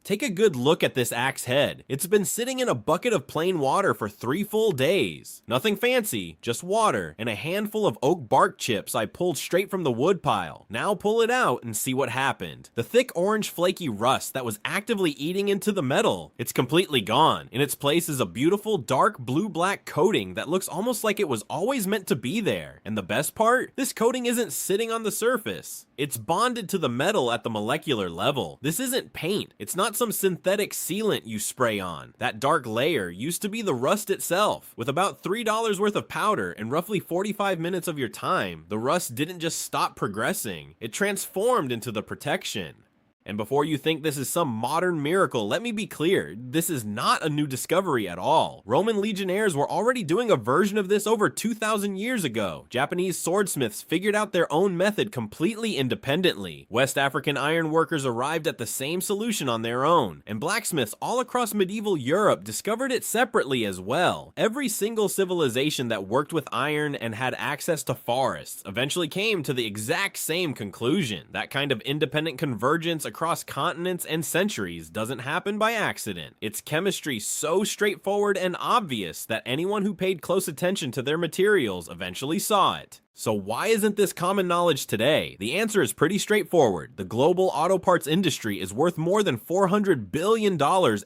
Take a good look at this axe head. It's been sitting in a bucket of plain water for 3 full days. Nothing fancy, just water and a handful of oak bark chips I pulled straight from the wood pile. Now pull it out and see what happened. The thick orange flaky rust that was actively eating into the metal, it's completely gone. In its place is a beautiful dark blue-black coating that looks almost like it was always meant to be there. And the best part? This coating isn't sitting on the surface. It's bonded to the metal at the molecular level. This isn't paint. It's not some synthetic sealant you spray on. That dark layer used to be the rust itself. With about $3 worth of powder and roughly 45 minutes of your time, the rust didn't just stop progressing. It transformed into the protection. And before you think this is some modern miracle, let me be clear, this is not a new discovery at all. Roman legionnaires were already doing a version of this over 2,000 years ago. Japanese swordsmiths figured out their own method completely independently. West African iron workers arrived at the same solution on their own, and blacksmiths all across medieval Europe discovered it separately as well. Every single civilization that worked with iron and had access to forests eventually came to the exact same conclusion. That kind of independent convergence across continents and centuries doesn't happen by accident. It's chemistry so straightforward and obvious that anyone who paid close attention to their materials eventually saw it. So why isn't this common knowledge today? The answer is pretty straightforward. The global auto parts industry is worth more than $400 billion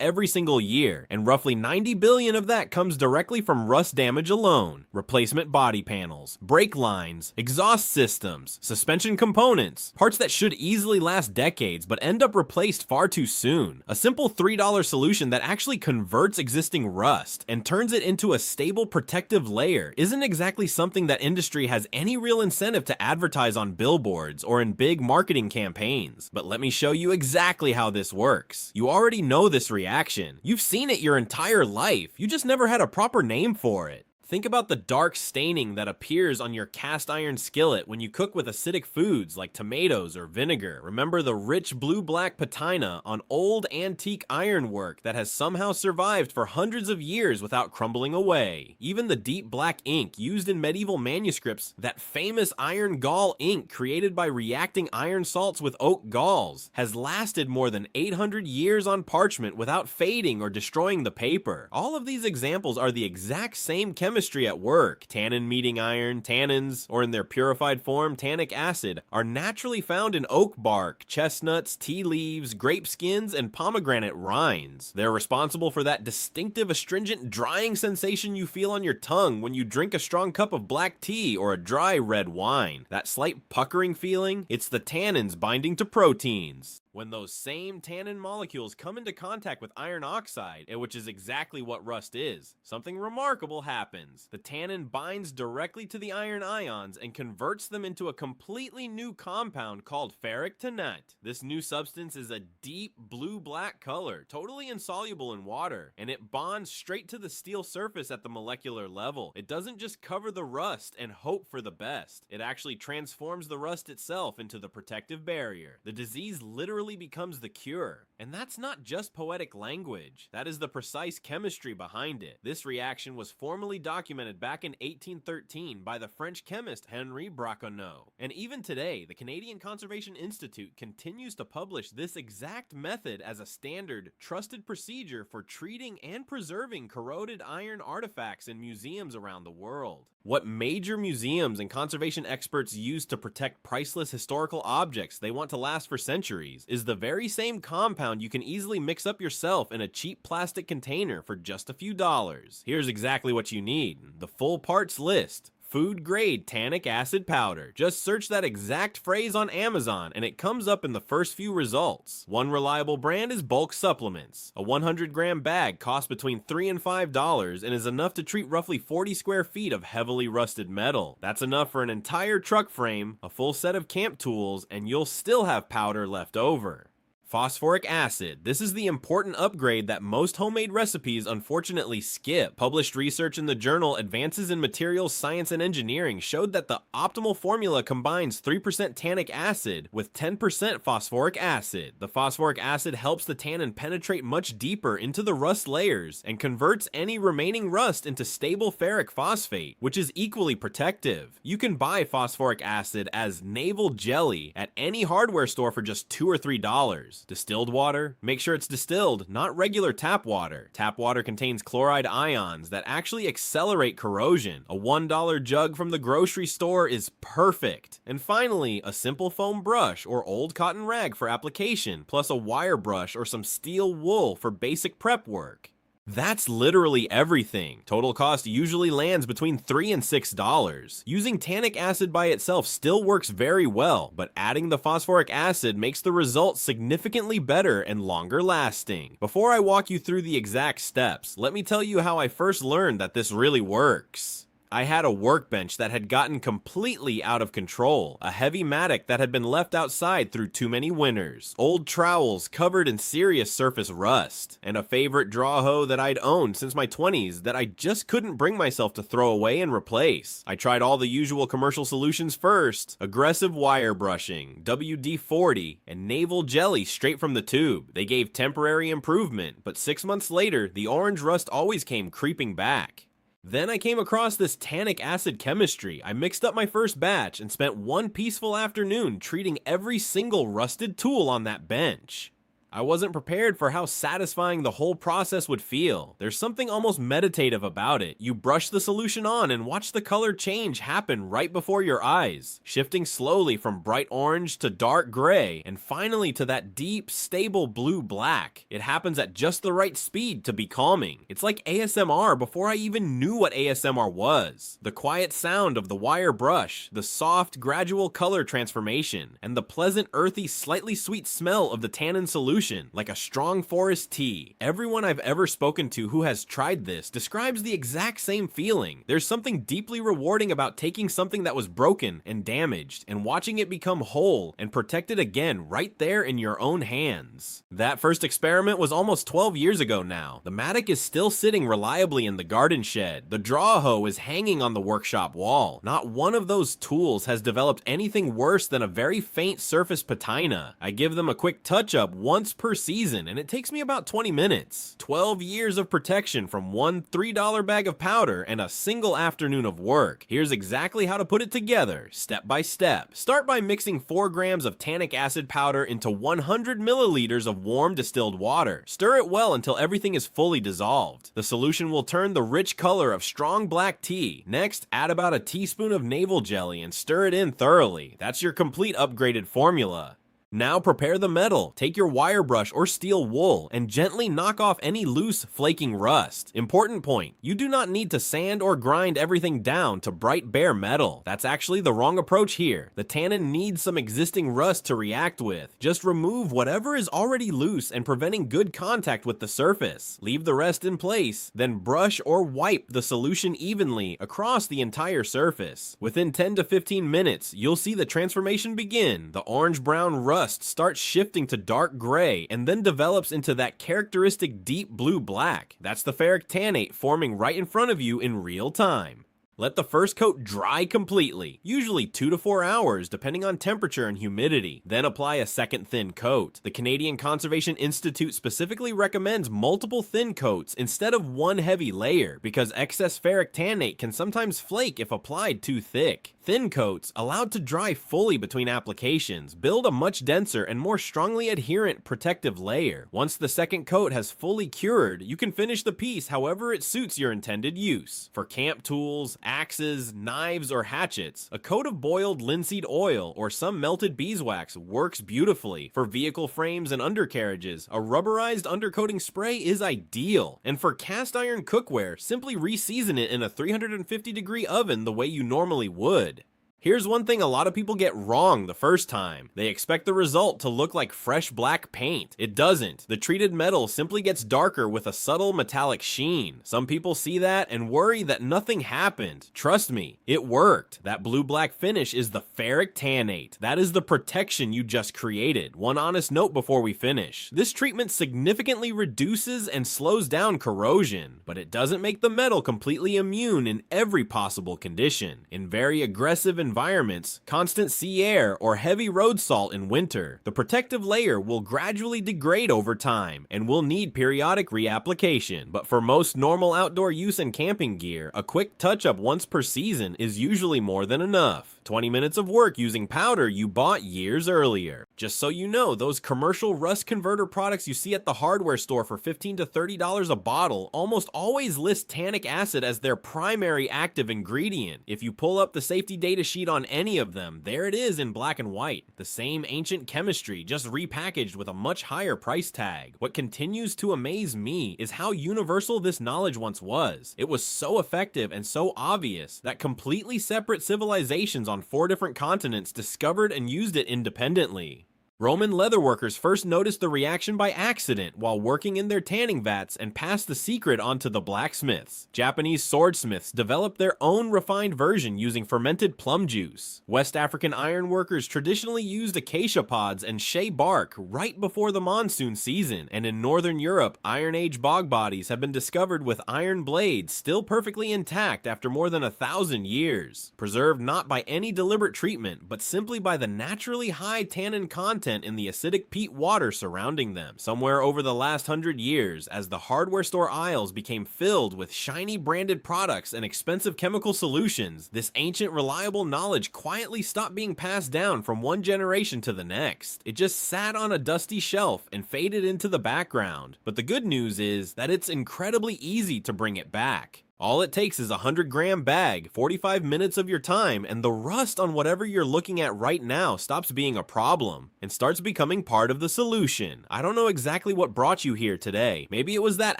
every single year, and roughly $90 billion of that comes directly from rust damage alone. Replacement body panels, brake lines, exhaust systems, suspension components, parts that should easily last decades but end up replaced far too soon. A simple $3 solution that actually converts existing rust and turns it into a stable protective layer isn't exactly something that industry has any real incentive to advertise on billboards or in big marketing campaigns. But let me show you exactly how this works. You already know this reaction. You've seen it your entire life. You just never had a proper name for it. Think about the dark staining that appears on your cast iron skillet when you cook with acidic foods like tomatoes or vinegar. Remember the rich blue-black patina on old antique ironwork that has somehow survived for hundreds of years without crumbling away. Even the deep black ink used in medieval manuscripts, that famous iron gall ink created by reacting iron salts with oak galls, has lasted more than 800 years on parchment without fading or destroying the paper. All of these examples are the exact same chemistry at work. Tannin meeting iron, tannins, or in their purified form, tannic acid, are naturally found in oak bark, chestnuts, tea leaves, grape skins, and pomegranate rinds. They're responsible for that distinctive astringent drying sensation you feel on your tongue when you drink a strong cup of black tea or a dry red wine. That slight puckering feeling, it's the tannins binding to proteins. When those same tannin molecules come into contact with iron oxide, which is exactly what rust is, something remarkable happens. The tannin binds directly to the iron ions and converts them into a completely new compound called ferric tannate. This new substance is a deep blue-black color, totally insoluble in water, and it bonds straight to the steel surface at the molecular level. It doesn't just cover the rust and hope for the best. It actually transforms the rust itself into the protective barrier. The disease literally becomes the cure. And that's not just poetic language. That is the precise chemistry behind it. This reaction was formally documented back in 1813 by the French chemist Henri Braconnot. And even today, the Canadian Conservation Institute continues to publish this exact method as a standard, trusted procedure for treating and preserving corroded iron artifacts in museums around the world. What major museums and conservation experts use to protect priceless historical objects they want to last for centuries is the very same compound you can easily mix up yourself in a cheap plastic container for just a few dollars. Here's exactly what you need: the full parts list. Food grade tannic acid powder. Just search that exact phrase on Amazon and it comes up in the first few results. One reliable brand is Bulk Supplements. A 100-gram bag costs between $3 and $5 and is enough to treat roughly 40 square feet of heavily rusted metal. That's enough for an entire truck frame, a full set of camp tools, and you'll still have powder left over. Phosphoric acid. This is the important upgrade that most homemade recipes unfortunately skip. Published research in the journal Advances in Materials Science and Engineering showed that the optimal formula combines 3% tannic acid with 10% phosphoric acid. The phosphoric acid helps the tannin penetrate much deeper into the rust layers and converts any remaining rust into stable ferric phosphate, which is equally protective. You can buy phosphoric acid as naval jelly at any hardware store for just $2 or $3. use. Distilled water? Make sure it's distilled, not regular tap water. Tap water contains chloride ions that actually accelerate corrosion. A $1 jug from the grocery store is perfect. And finally, a simple foam brush or old cotton rag for application, plus a wire brush or some steel wool for basic prep work. That's literally everything. Total cost usually lands between $3 and $6. Using tannic acid by itself still works very well, but adding the phosphoric acid makes the result significantly better and longer lasting. Before I walk you through the exact steps, let me tell you how I first learned that this really works. I had a workbench that had gotten completely out of control, a heavy mattock that had been left outside through too many winters, old trowels covered in serious surface rust, and a favorite draw hoe that I'd owned since my 20s that I just couldn't bring myself to throw away and replace. I tried all the usual commercial solutions first: aggressive wire brushing, WD-40, and navel jelly straight from the tube. They gave temporary improvement, but 6 months later, the orange rust always came creeping back. Then I came across this tannic acid chemistry. I mixed up my first batch and spent one peaceful afternoon treating every single rusted tool on that bench. I wasn't prepared for how satisfying the whole process would feel. There's something almost meditative about it. You brush the solution on and watch the color change happen right before your eyes, shifting slowly from bright orange to dark gray, and finally to that deep, stable blue-black. It happens at just the right speed to be calming. It's like ASMR before I even knew what ASMR was. The quiet sound of the wire brush, the soft, gradual color transformation, and the pleasant, earthy, slightly sweet smell of the tannin solution, like a strong forest tea. Everyone I've ever spoken to who has tried this describes the exact same feeling. There's something deeply rewarding about taking something that was broken and damaged and watching it become whole and protected again right there in your own hands. That first experiment was almost 12 years ago now. The mattock is still sitting reliably in the garden shed. The draw hoe is hanging on the workshop wall. Not one of those tools has developed anything worse than a very faint surface patina. I give them a quick touch-up once per season, and it takes me about 20 minutes. 12 years of protection from one $3 bag of powder and a single afternoon of work. Here's exactly how to put it together, step by step. Start by mixing 4 grams of tannic acid powder into 100 milliliters of warm distilled water. Stir it well until everything is fully dissolved. The solution will turn the rich color of strong black tea. Next, add about a teaspoon of navel jelly and stir it in thoroughly. That's your complete upgraded formula. Now prepare the metal. Take your wire brush or steel wool and gently knock off any loose, flaking rust. Important point, you do not need to sand or grind everything down to bright bare metal. That's actually the wrong approach here. The tannin needs some existing rust to react with. Just remove whatever is already loose and preventing good contact with the surface. Leave the rest in place, then brush or wipe the solution evenly across the entire surface. Within 10 to 15 minutes, you'll see the transformation begin. The orange-brown rust starts shifting to dark gray and then develops into that characteristic deep blue-black. That's the ferric tannate forming right in front of you in real time. Let the first coat dry completely, usually 2 to 4 hours depending on temperature and humidity. Then apply a second thin coat. The Canadian Conservation Institute specifically recommends multiple thin coats instead of one heavy layer because excess ferric tannate can sometimes flake if applied too thick. Thin coats, allowed to dry fully between applications, build a much denser and more strongly adherent protective layer. Once the second coat has fully cured, you can finish the piece however it suits your intended use. For camp tools, axes, knives, or hatchets, a coat of boiled linseed oil or some melted beeswax works beautifully. For vehicle frames and undercarriages, a rubberized undercoating spray is ideal. And for cast iron cookware, simply reseason it in a 350-degree oven the way you normally would. Here's one thing a lot of people get wrong the first time. They expect the result to look like fresh black paint. It doesn't. The treated metal simply gets darker with a subtle metallic sheen. Some people see that and worry that nothing happened. Trust me, it worked. That blue-black finish is the ferric tannate. That is the protection you just created. One honest note before we finish. This treatment significantly reduces and slows down corrosion, but it doesn't make the metal completely immune in every possible condition. In very aggressive environments, constant sea air, or heavy road salt in winter, the protective layer will gradually degrade over time and will need periodic reapplication. But for most normal outdoor use and camping gear, a quick touch-up once per season is usually more than enough. 20 minutes of work using powder you bought years earlier. Just so you know, those commercial rust converter products you see at the hardware store for $15 to $30 a bottle almost always list tannic acid as their primary active ingredient. If you pull up the safety data sheet on any of them, there it is in black and white. The same ancient chemistry, just repackaged with a much higher price tag. What continues to amaze me is how universal this knowledge once was. It was so effective and so obvious that completely separate civilizations on 4 different continents discovered and used it independently. Roman leatherworkers first noticed the reaction by accident while working in their tanning vats and passed the secret on to the blacksmiths. Japanese swordsmiths developed their own refined version using fermented plum juice. West African ironworkers traditionally used acacia pods and shea bark right before the monsoon season, and in Northern Europe, Iron Age bog bodies have been discovered with iron blades still perfectly intact after more than 1,000 years, preserved not by any deliberate treatment, but simply by the naturally high tannin content in the acidic peat water surrounding them. Somewhere over the last 100 years, as the hardware store aisles became filled with shiny branded products and expensive chemical solutions, this ancient reliable knowledge quietly stopped being passed down from one generation to the next. It just sat on a dusty shelf and faded into the background. But the good news is that it's incredibly easy to bring it back. All it takes is a 100-gram bag, 45 minutes of your time, and the rust on whatever you're looking at right now stops being a problem and starts becoming part of the solution. I don't know exactly what brought you here today. Maybe it was that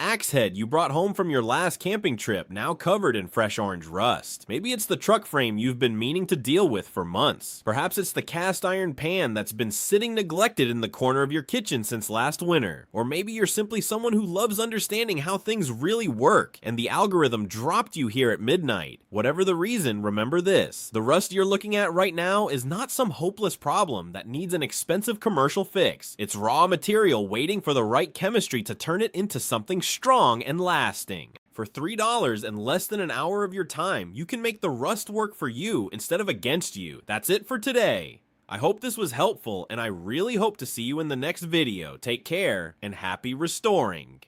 axe head you brought home from your last camping trip, now covered in fresh orange rust. Maybe it's the truck frame you've been meaning to deal with for months. Perhaps it's the cast iron pan that's been sitting neglected in the corner of your kitchen since last winter. Or maybe you're simply someone who loves understanding how things really work, and the algorithm dropped you here at midnight. Whatever the reason, remember this: the rust you're looking at right now is not some hopeless problem that needs an expensive commercial fix. It's raw material waiting for the right chemistry to turn it into something strong and lasting. For $3 and less than an hour of your time, you can make the rust work for you instead of against you. That's it for today. I hope this was helpful, and I really hope to see you in the next video. Take care, and happy restoring.